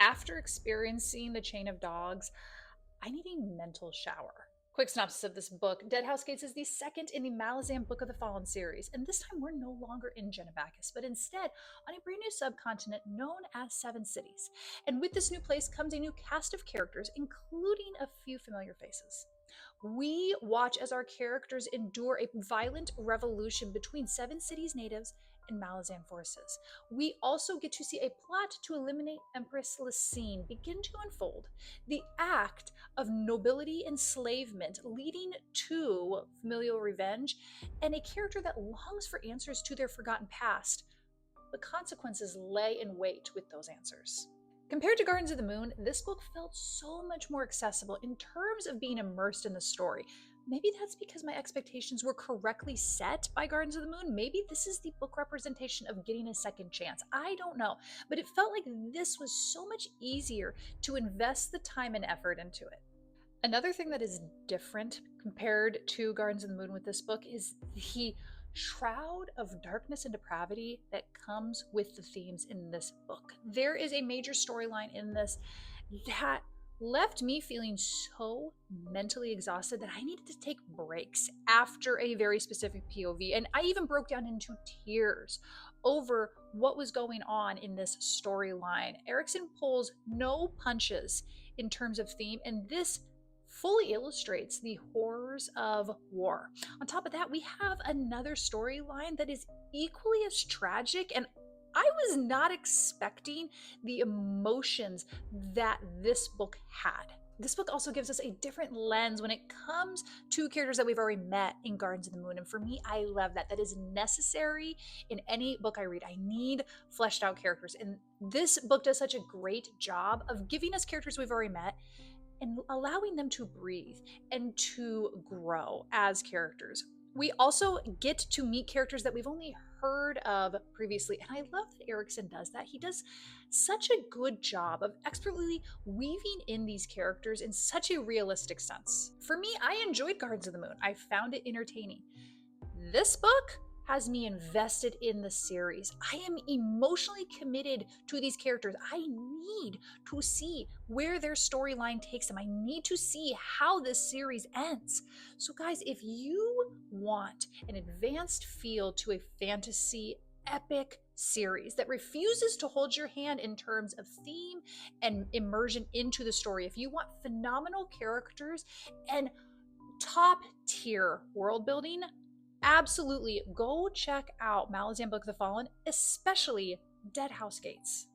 After experiencing the chain of dogs, I need a mental shower. Quick synopsis of this book. Deadhouse Gates is the second in the Malazan Book of the Fallen series, and this time we're no longer in Genovakis, but instead on a brand new subcontinent known as Seven Cities. And with this new place comes a new cast of characters, including a few familiar faces. We watch as our characters endure a violent revolution between Seven Cities natives and Malazan forces. We also get to see a plot to eliminate Empress Lysine begin to unfold. The act of nobility enslavement leading to familial revenge, and a character that longs for answers to their forgotten past. The consequences lay in wait with those answers. Compared to Gardens of the Moon, this book felt so much more accessible in terms of being immersed in the story. Maybe that's because my expectations were correctly set by Gardens of the Moon. Maybe this is the book representation of getting a second chance. I don't know. But it felt like this was so much easier to invest the time and effort into it. Another thing that is different compared to Gardens of the Moon with this book is the shroud of darkness and depravity that comes with the themes in this book. There is a major storyline in this that left me feeling so mentally exhausted that I needed to take breaks after a very specific POV. And I even broke down into tears over what was going on in this storyline. Erikson pulls no punches in terms of theme, and this fully illustrates the horrors of war. On top of that, we have another storyline that is equally as tragic, and I was not expecting the emotions that this book had. This book also gives us a different lens when it comes to characters that we've already met in Gardens of the Moon. And for me, I love that. That is necessary in any book I read. I need fleshed out characters. And this book does such a great job of giving us characters we've already met and allowing them to breathe and to grow as characters. We also get to meet characters that we've only heard of previously, and I love that Erikson does that. He does such a good job of expertly weaving in these characters in such a realistic sense. For me, I enjoyed Gardens of the Moon. I found it entertaining. This book has me invested in the series. I am emotionally committed to these characters. I need to see where their storyline takes them. I need to see how this series ends. So guys, if you want an advanced feel to a fantasy epic series that refuses to hold your hand in terms of theme and immersion into the story, if you want phenomenal characters and top tier world building, absolutely go check out Malazan Book of the Fallen, especially Deadhouse Gates.